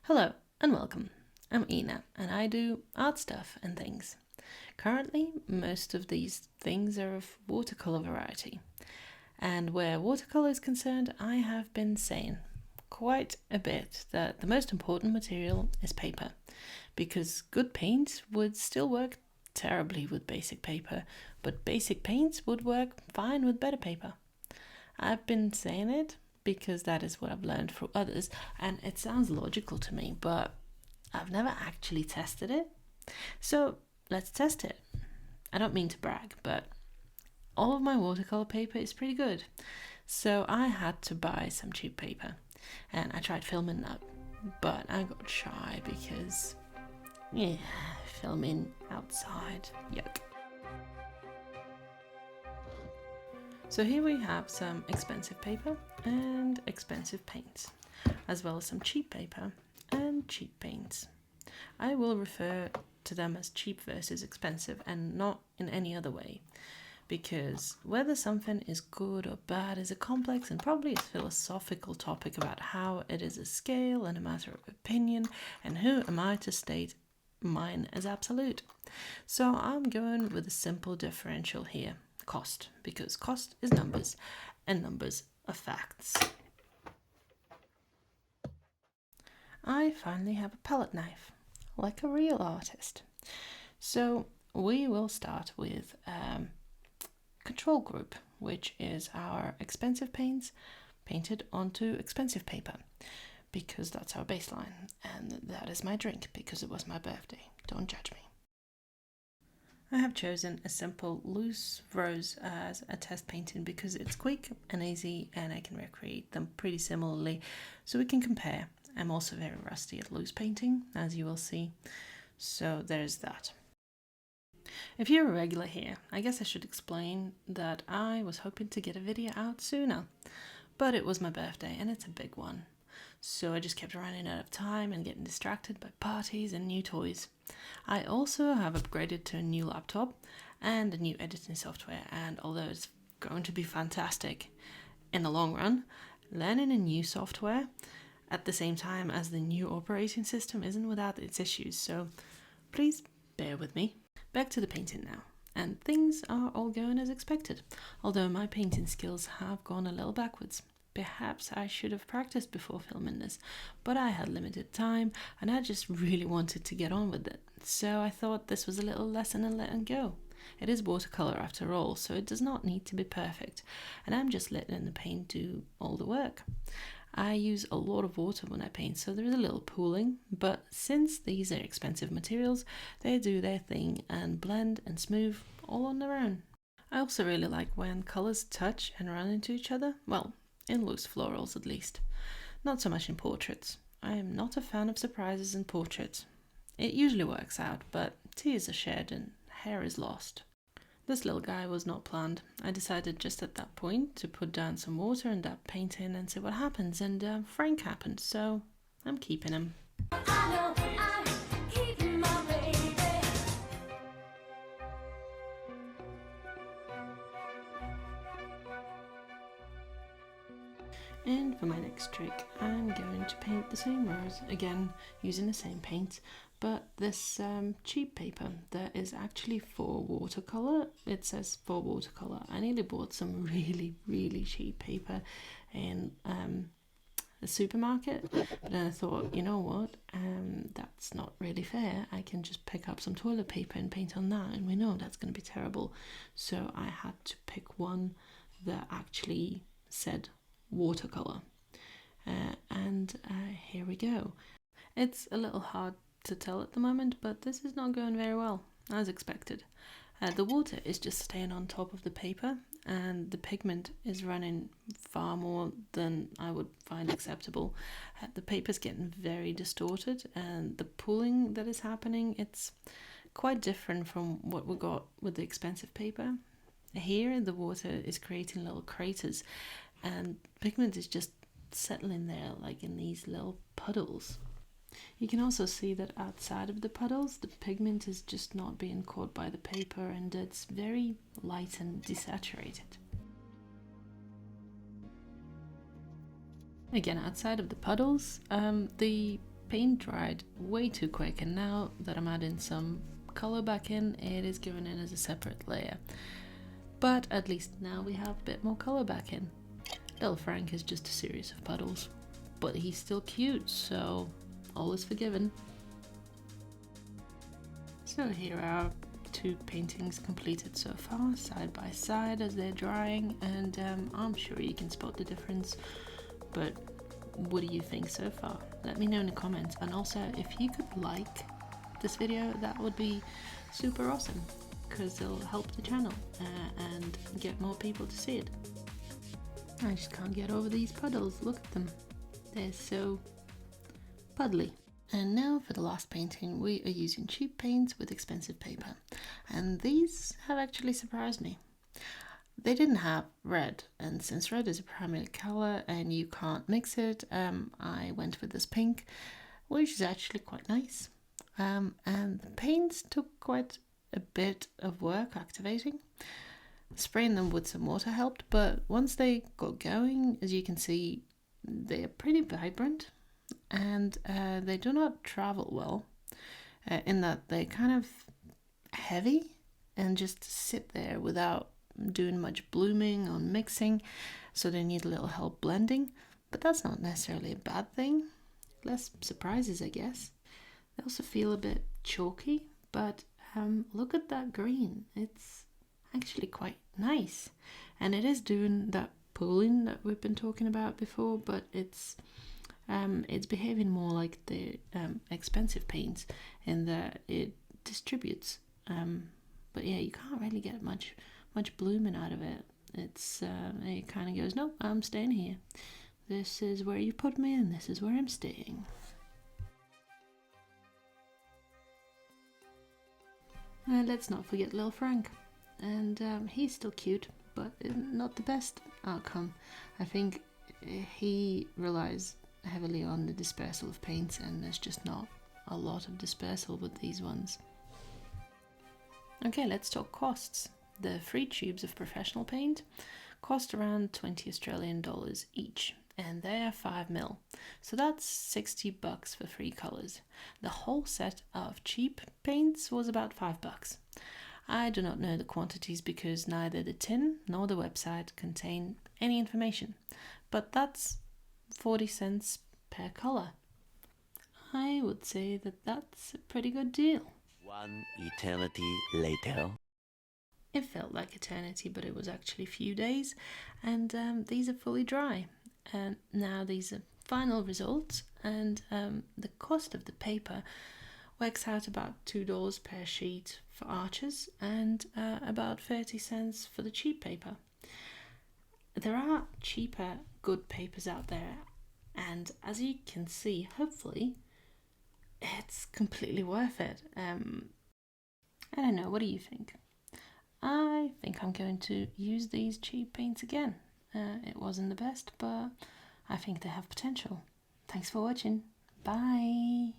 Hello and welcome. I'm Ina and I do art stuff and things. Currently, most of these things are of watercolour variety. And where watercolour is concerned, I have been saying quite a bit that the most important material is paper, because good paints would still work terribly with basic paper, but basic paints would work fine with better paper. I've been saying it because that is what I've learned from others, and it sounds logical to me, but I've never actually tested it. So let's test it. I don't mean to brag, but all of my watercolor paper is pretty good. So I had to buy some cheap paper, and I tried filming that, but I got shy because, filming outside, yuck. So here we have some expensive paper and expensive paints, as well as some cheap paper and cheap paints. I will refer to them as cheap versus expensive and not in any other way, because whether something is good or bad is a complex and probably a philosophical topic about how it is a scale and a matter of opinion, and who am I to state mine as absolute. So I'm going with a simple differential here. Cost, because cost is numbers and numbers are facts. I finally have a palette knife, like a real artist. So we will start with control group, which is our expensive paints painted onto expensive paper, because that's our baseline, and that is my drink because it was my birthday. Don't judge me. I have chosen a simple loose rose as a test painting because it's quick and easy and I can recreate them pretty similarly, so we can compare. I'm also very rusty at loose painting, as you will see, so there's that. If you're a regular here, I guess I should explain that I was hoping to get a video out sooner, but it was my birthday and it's a big one. So I just kept running out of time and getting distracted by parties and new toys. I also have upgraded to a new laptop and a new editing software, and although it's going to be fantastic in the long run, learning a new software at the same time as the new operating system isn't without its issues, so please bear with me. Back to the painting now, and things are all going as expected, although my painting skills have gone a little backwards. Perhaps I should have practiced before filming this, but I had limited time and I just really wanted to get on with it. So I thought this was a little lesson in letting go. It is watercolor after all, so it does not need to be perfect, and I'm just letting the paint do all the work. I use a lot of water when I paint, so there is a little pooling, but since these are expensive materials, they do their thing and blend and smooth all on their own. I also really like when colors touch and run into each other. Well, in loose florals at least. Not so much in portraits. I am not a fan of surprises in portraits. It usually works out, but tears are shed and hair is lost. This little guy was not planned. I decided just at that point to put down some water and dab paint in and see what happens, and Frank happened, so I'm keeping him. And for my next trick, I'm going to paint the same rose, again using the same paint, but this cheap paper that is actually for watercolour. It says for watercolour. I nearly bought some really cheap paper in a supermarket, but then I thought, you know what, that's not really fair. I can just pick up some toilet paper and paint on that, and we know that's going to be terrible. So I had to pick one that actually said watercolor, and here we go. It's a little hard to tell at the moment, but this is not going very well, as expected. The water is just staying on top of the paper, and the pigment is running far more than I would find acceptable. The paper's getting very distorted, and the pooling that is happening, it's quite different from what we got with the expensive paper. Here the water is creating little craters, and pigment is just settling there like in these little puddles. You can also see that outside of the puddles the pigment is just not being caught by the paper, and it's very light and desaturated. Again, outside of the puddles, the paint dried way too quick, and now that I'm adding some colour back in, it is going in as a separate layer. But at least now we have a bit more colour back in. Little Frank is just a series of puddles, but he's still cute, so all is forgiven. So here are two paintings completed so far, side by side as they're drying, and I'm sure you can spot the difference, but what do you think so far? Let me know in the comments, and also if you could like this video, that would be super awesome, because it'll help the channel and get more people to see it. I just can't get over these puddles, look at them, they're so puddly. And now for the last painting, we are using cheap paints with expensive paper, and these have actually surprised me. They didn't have red, and since red is a primary colour and you can't mix it, I went with this pink, which is actually quite nice. And the paints took quite a bit of work activating. Spraying them with some water helped, but once they got going, as you can see, they are pretty vibrant, and they do not travel well, in that they're kind of heavy and just sit there without doing much blooming or mixing, so they need a little help blending, but that's not necessarily a bad thing. Less surprises, I guess. They also feel a bit chalky, but look at that green, it's actually quite nice, and it is doing that pooling that we've been talking about before, but it's behaving more like the expensive paints in that it distributes, but yeah, you can't really get much blooming out of it. It kind of goes, no, I'm staying here, this is where you put me and this is where I'm staying. Let's not forget little Frank, and he's still cute, but not the best outcome. I think he relies heavily on the dispersal of paints, and there's just not a lot of dispersal with these ones. Okay, let's talk costs. The 3 tubes of professional paint cost around $20 Australian each, and they are 5mm, so that's $60 for 3 colours. The whole set of cheap paints was about $5. I do not know the quantities because neither the tin nor the website contain any information, but that's 40 cents per colour. I would say that that's a pretty good deal. One eternity later. It felt like eternity, but it was actually a few days, and these are fully dry. And now these are final results, and the cost of the paper works out about $2 per sheet for arches, and about 30 cents for the cheap paper. There are cheaper, good papers out there, and as you can see, hopefully, it's completely worth it. I don't know, what do you think? I think I'm going to use these cheap paints again. It wasn't the best, but I think they have potential. Thanks for watching. Bye!